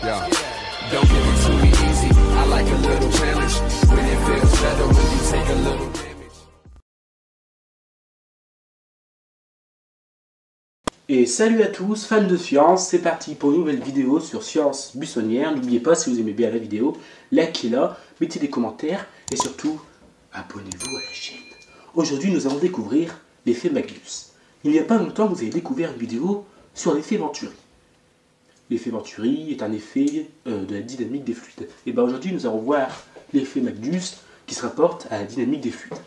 Yeah. Don't give it to me easy. I like a little challenge. When it feels better when you take a little damage. Et salut à tous, fans de science, c'est parti pour une nouvelle vidéo sur science buissonnière. N'oubliez pas, si vous aimez bien la vidéo, likez-la, mettez des commentaires et surtout, abonnez-vous à la chaîne. Aujourd'hui, nous allons découvrir l'effet Magnus. Il n'y a pas longtemps, vous avez découvert une vidéo sur l'effet Venturi. L'effet Venturi est un effet de la dynamique des fluides. Et bien aujourd'hui, nous allons voir l'effet Magnus qui se rapporte à la dynamique des fluides.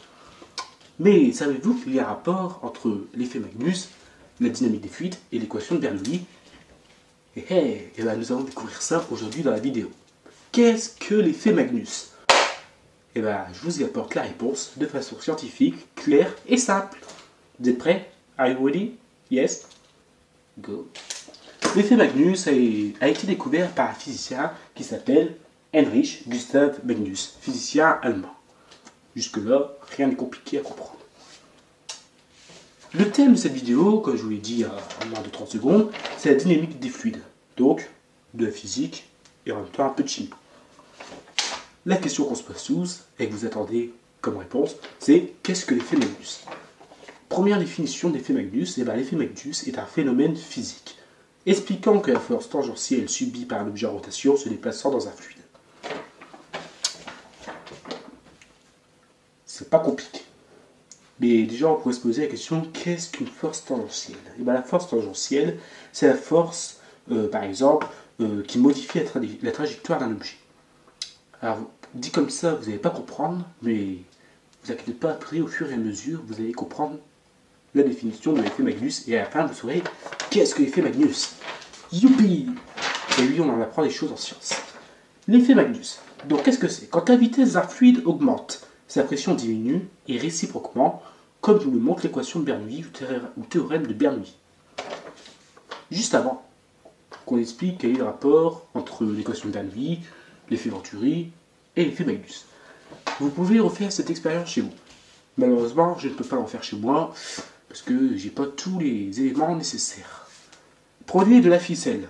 Mais savez-vous qu'il y a un rapport entre l'effet Magnus, la dynamique des fluides et l'équation de Bernoulli? Et ben nous allons découvrir ça aujourd'hui dans la vidéo. Qu'est-ce que l'effet Magnus? Et ben je vous y apporte la réponse de façon scientifique, claire et simple. Vous êtes prêts? Are you ready? Yes? Go! L'effet Magnus a été découvert par un physicien qui s'appelle Heinrich Gustav Magnus, physicien allemand. Jusque-là, rien n'est compliqué à comprendre. Le thème de cette vidéo, comme je vous l'ai dit en moins de 30 secondes, c'est la dynamique des fluides. Donc, de la physique et en même temps un peu de chimie. La question qu'on se pose tous, et que vous attendez comme réponse, c'est qu'est-ce que l'effet Magnus? Première définition de l'effet Magnus, l'effet Magnus est un phénomène physique, expliquant que la force tangentielle subie par un objet en rotation se déplaçant dans un fluide. C'est pas compliqué. Mais déjà, on pourrait se poser la question, qu'est-ce qu'une force tangentielle? La force tangentielle, c'est la force, par exemple, qui modifie la trajectoire d'un objet. Alors, dit comme ça, vous n'allez pas comprendre, mais vous inquiétez pas, après, au fur et à mesure, vous allez comprendre la définition de l'effet Magnus, et à la fin, vous saurez qu'est-ce que l'effet Magnus. Youpi! Et oui, on en apprend des choses en science. L'effet Magnus. Donc, qu'est-ce que c'est? Quand la vitesse d'un fluide augmente, sa pression diminue, et réciproquement, comme nous le montre l'équation de Bernoulli ou théorème de Bernoulli. Juste avant qu'on explique quel est le rapport entre l'équation de Bernoulli, l'effet Venturi et l'effet Magnus. Vous pouvez refaire cette expérience chez vous. Malheureusement, je ne peux pas l'en faire chez moi, parce que j'ai pas tous les éléments nécessaires. Prenez de la ficelle.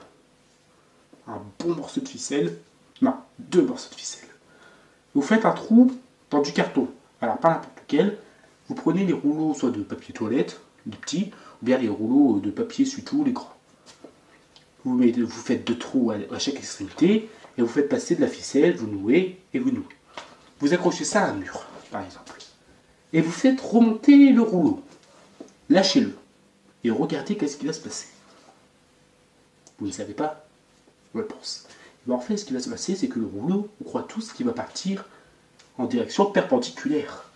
Un bon morceau de ficelle. Non, 2 morceaux de ficelle. Vous faites un trou dans du carton. Alors, pas n'importe lequel. Vous prenez les rouleaux soit de papier toilette, les petits, ou bien les rouleaux de papier essuie-tout, les grands. Vous faites 2 trous à chaque extrémité, et vous faites passer de la ficelle, vous nouez, et vous nouez. Vous accrochez ça à un mur, par exemple. Et vous faites remonter le rouleau. Lâchez-le. Et regardez qu'est-ce qui va se passer. Vous ne savez pas? Réponse. En fait, ce qui va se passer, c'est que le rouleau, on croit tous qu'il va partir en direction perpendiculaire.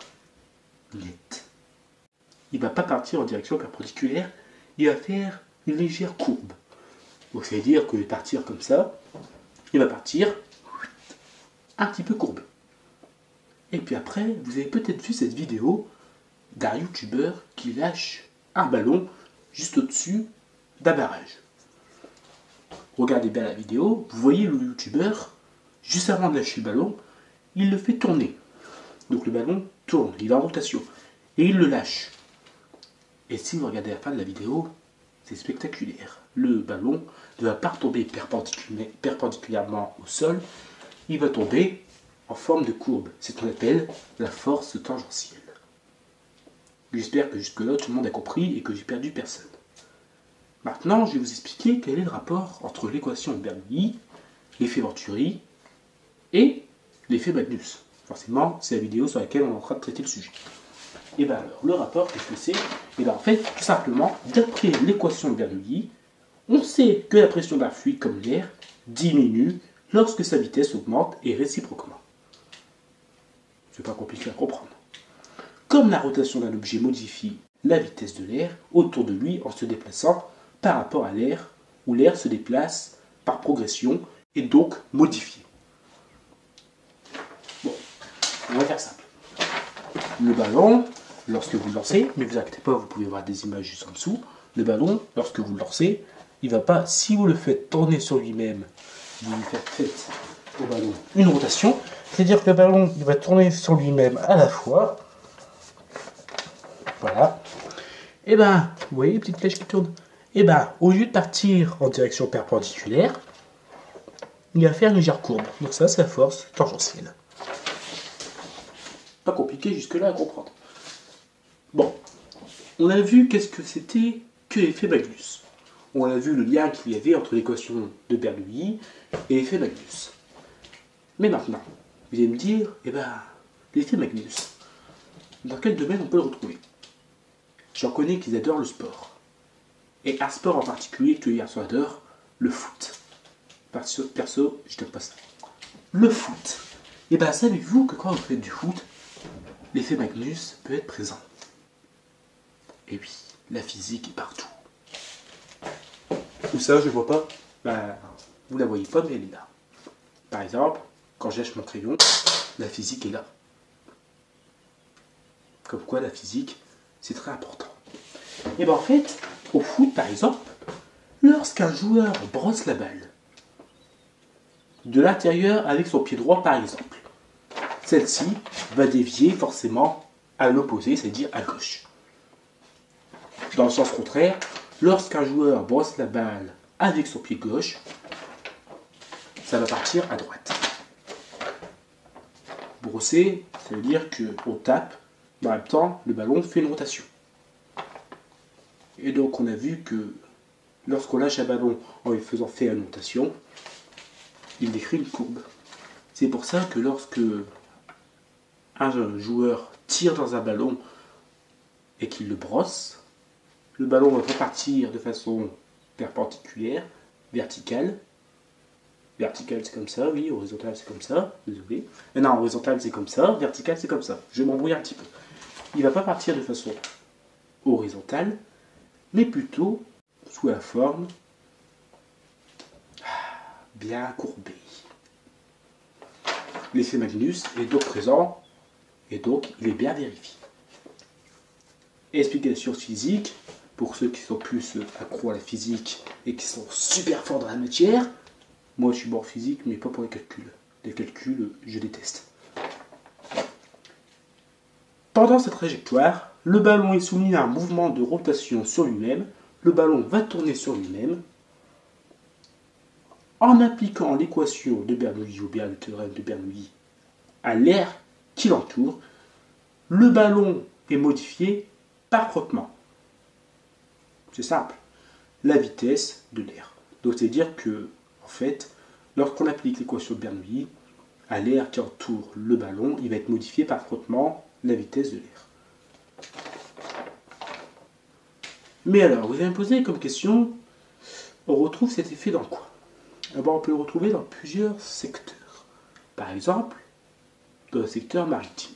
Net. Il ne va pas partir en direction perpendiculaire, il va faire une légère courbe. Donc ça veut dire que partir comme ça, il va partir un petit peu courbé. Et puis après, vous avez peut-être vu cette vidéo d'un youtubeur qui lâche un ballon juste au-dessus d'un barrage. Regardez bien la vidéo, vous voyez le youtubeur, juste avant de lâcher le ballon, il le fait tourner. Donc le ballon tourne, il est en rotation, et il le lâche. Et si vous regardez la fin de la vidéo, c'est spectaculaire. Le ballon ne va pas tomber perpendiculairement au sol, il va tomber en forme de courbe. C'est ce qu'on appelle la force tangentielle. J'espère que jusque-là, tout le monde a compris et que j'ai perdu personne. Maintenant, je vais vous expliquer quel est le rapport entre l'équation de Bernoulli, l'effet Venturi et l'effet Magnus. Forcément, c'est la vidéo sur laquelle on est en train de traiter le sujet. Et bien alors, le rapport, qu'est-ce que c'est? Et bien en fait, tout simplement, d'après l'équation de Bernoulli, on sait que la pression d'un fluide comme l'air diminue lorsque sa vitesse augmente et réciproquement. C'est pas compliqué à comprendre. Comme la rotation d'un objet modifie la vitesse de l'air autour de lui en se déplaçant par rapport à l'air, où l'air se déplace par progression et donc modifié. Bon, on va faire simple. Le ballon, lorsque vous le lancez, mais vous inquiétez pas, vous pouvez voir des images juste en dessous. Le ballon, lorsque vous le lancez, il va pas, si vous le faites tourner sur lui-même, vous lui faites au ballon une rotation, c'est-à-dire que le ballon il va tourner sur lui-même à la fois. Voilà. Et ben, vous voyez les petites flèches qui tournent? Et ben, au lieu de partir en direction perpendiculaire, il va faire une légère courbe. Donc ça, c'est la force tangentielle. Pas compliqué jusque-là à comprendre. Bon, on a vu qu'est-ce que c'était que l'effet Magnus. On a vu le lien qu'il y avait entre l'équation de Bernoulli et l'effet Magnus. Mais maintenant, vous allez me dire, l'effet Magnus, dans quel domaine on peut le retrouver? J'en connais qui adorent le sport. Et un sport en particulier que les garçons adorent, le foot. Perso, je n'aime pas ça. Le foot. Et savez-vous que quand vous faites du foot, l'effet Magnus peut être présent? Et oui, la physique est partout. Où ça, je ne vois pas? Vous la voyez pas, mais elle est là. Par exemple, quand je lâche mon crayon, la physique est là. Comme quoi, la physique, c'est très important. Et en fait, au foot, par exemple, lorsqu'un joueur brosse la balle de l'intérieur avec son pied droit, par exemple, celle-ci va dévier forcément à l'opposé, c'est-à-dire à gauche. Dans le sens contraire, lorsqu'un joueur brosse la balle avec son pied gauche, ça va partir à droite. Brosser, ça veut dire qu'on tape, mais en même temps, le ballon fait une rotation. Et donc on a vu que lorsqu'on lâche un ballon en lui faisant faire une rotation, il décrit une courbe. C'est pour ça que lorsque un joueur tire dans un ballon et qu'il le brosse, le ballon va repartir de façon perpendiculaire, verticale. Verticale c'est comme ça, oui, horizontale c'est comme ça, désolé. Non, horizontale c'est comme ça, verticale c'est comme ça. Je m'embrouille un petit peu. Il ne va pas partir de façon horizontale, mais plutôt sous la forme bien courbée. L'effet Magnus est donc présent, et donc il est bien vérifié. Explication physique, pour ceux qui sont plus accros à la physique et qui sont super forts dans la matière. Moi je suis bon en physique, mais pas pour les calculs. Les calculs, je déteste. Pendant cette trajectoire, le ballon est soumis à un mouvement de rotation sur lui-même. Le ballon va tourner sur lui-même. En appliquant l'équation de Bernoulli ou bien le théorème de Bernoulli à l'air qui l'entoure, le ballon est modifié par frottement. C'est simple. La vitesse de l'air. Donc c'est-à-dire que, en fait, lorsqu'on applique l'équation de Bernoulli à l'air qui entoure le ballon, il va être modifié par frottement la vitesse de l'air. Mais alors, vous allez me poser comme question, on retrouve cet effet dans quoi? D'abord, on peut le retrouver dans plusieurs secteurs. Par exemple, dans le secteur maritime.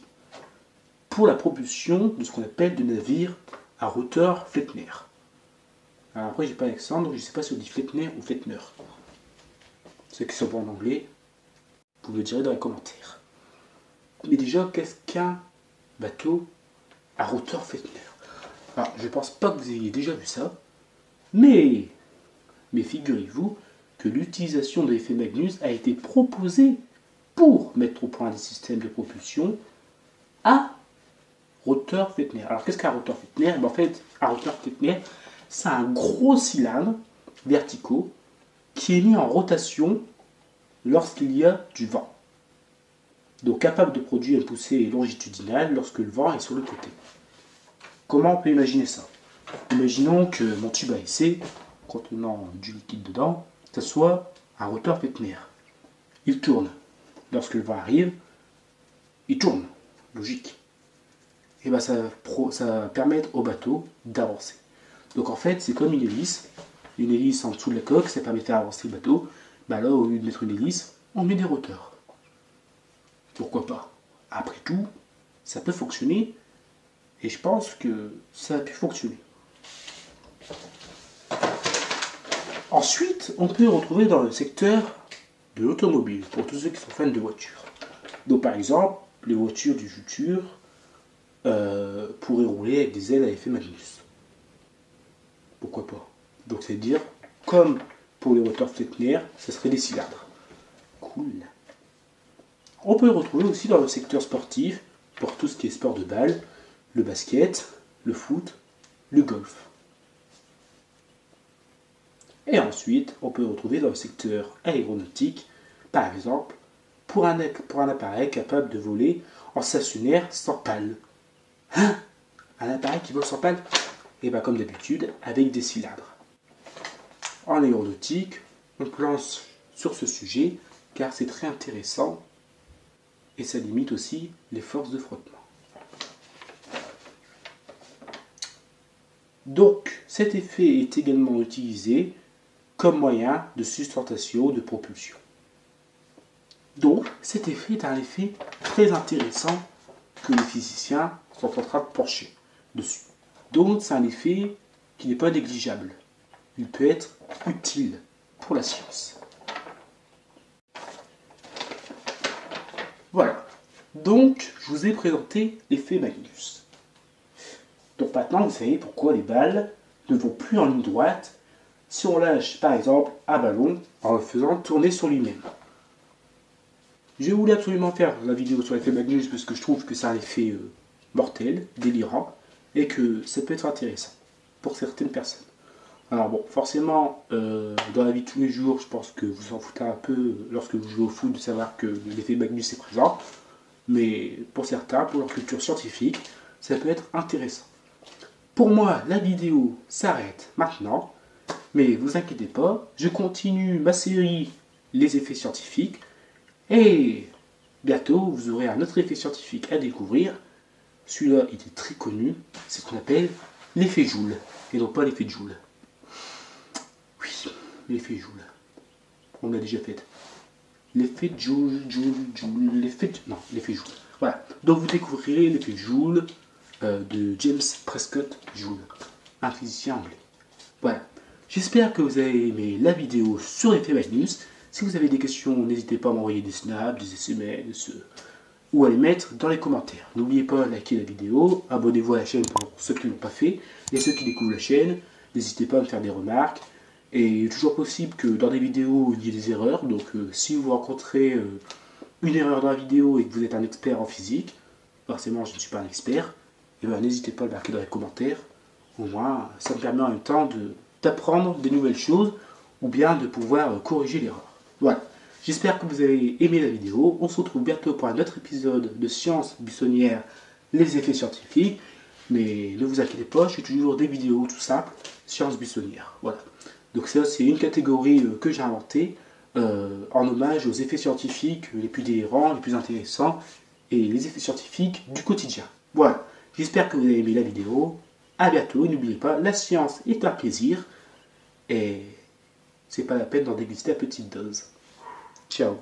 Pour la propulsion de ce qu'on appelle des navires à rotor Flettner. Alors après, j'ai pas l'accent, donc je ne sais pas si on dit Flettner ou Flettner. Ceux qui sont bons en anglais, vous me le direz dans les commentaires. Mais déjà, qu'est-ce qu'un bateau à rotor Flettner? Alors, je ne pense pas que vous ayez déjà vu ça, mais figurez-vous que l'utilisation de l'effet Magnus a été proposée pour mettre au point des systèmes de propulsion à rotor Flettner. Alors, qu'est-ce qu'un rotor Flettner? En fait, un rotor Flettner, c'est un gros cylindre verticaux qui est mis en rotation lorsqu'il y a du vent. Donc, capable de produire une poussée longitudinale lorsque le vent est sur le côté. Comment on peut imaginer ça? Imaginons que mon tube à essai, contenant du liquide dedans, ce soit un rotor Flettner. Il tourne. Lorsque le vent arrive, il tourne. Logique. Et bien ça va permettre au bateau d'avancer. Donc en fait, c'est comme une hélice. Une hélice en dessous de la coque, ça permet de faire avancer le bateau. Ben là, au lieu de mettre une hélice, on met des rotors. Pourquoi pas? Après tout, ça peut fonctionner. Et je pense que ça a pu fonctionner. Ensuite, on peut retrouver dans le secteur de l'automobile, pour tous ceux qui sont fans de voitures. Donc par exemple, les voitures du futur pourraient rouler avec des ailes à effet Magnus. Pourquoi pas? Donc c'est dire, comme pour les rotors Flettner, ce serait des cylindres. Cool. On peut le retrouver aussi dans le secteur sportif, pour tout ce qui est sport de balle, le basket, le foot, le golf. Et ensuite, on peut retrouver dans le secteur aéronautique, par exemple, pour un appareil capable de voler en stationnaire sans pale. Hein? Un appareil qui vole sans pale? Et bien comme d'habitude, avec des cylindres. En aéronautique, on planche sur ce sujet car c'est très intéressant et ça limite aussi les forces de frottement. Donc cet effet est également utilisé comme moyen de sustentation ou de propulsion. Donc cet effet est un effet très intéressant que les physiciens sont en train de pencher dessus. Donc c'est un effet qui n'est pas négligeable. Il peut être utile pour la science. Voilà. Donc je vous ai présenté l'effet Magnus. Donc maintenant vous savez pourquoi les balles ne vont plus en ligne droite si on lâche par exemple un ballon en le faisant tourner sur lui-même. Je voulais absolument faire la vidéo sur l'effet Magnus parce que je trouve que c'est un effet mortel, délirant, et que ça peut être intéressant pour certaines personnes. Alors bon, forcément, dans la vie de tous les jours, je pense que vous en foutez un peu lorsque vous jouez au foot de savoir que l'effet Magnus est présent, mais pour certains, pour leur culture scientifique, ça peut être intéressant. Pour moi, la vidéo s'arrête maintenant, mais vous inquiétez pas, je continue ma série Les effets scientifiques, et bientôt vous aurez un autre effet scientifique à découvrir. Celui-là, il est très connu, c'est ce qu'on appelle l'effet Joule, et non pas l'effet Joule. Oui, l'effet Joule. On l'a déjà fait. L'effet Joule, l'effet Joule. Voilà, donc vous découvrirez l'effet Joule de James Prescott Joule, un physicien anglais. Voilà, j'espère que vous avez aimé la vidéo sur l'effet Magnus. Si vous avez des questions, n'hésitez pas à m'envoyer des snaps, des SMS, ou à les mettre dans les commentaires. N'oubliez pas de liker la vidéo, abonnez-vous à la chaîne pour ceux qui ne l'ont pas fait, et ceux qui découvrent la chaîne, n'hésitez pas à me faire des remarques. Et il est toujours possible que dans des vidéos, il y ait des erreurs, donc si vous rencontrez une erreur dans la vidéo et que vous êtes un expert en physique, forcément je ne suis pas un expert, et ben, n'hésitez pas à le marquer dans les commentaires. Au moins, ça me permet en même temps d'apprendre des nouvelles choses, ou bien de pouvoir corriger l'erreur. Voilà, j'espère que vous avez aimé la vidéo. On se retrouve bientôt pour un autre épisode de Sciences buissonnières, les effets scientifiques. Mais ne vous inquiétez pas, je fais toujours des vidéos tout simples, Sciences buissonnières. Voilà. Donc ça, c'est une catégorie que j'ai inventée en hommage aux effets scientifiques les plus délirants, les plus intéressants, et les effets scientifiques du quotidien. Voilà, j'espère que vous avez aimé la vidéo. A bientôt, et n'oubliez pas, la science est un plaisir, et c'est pas la peine d'en déguster à petite dose. Ciao.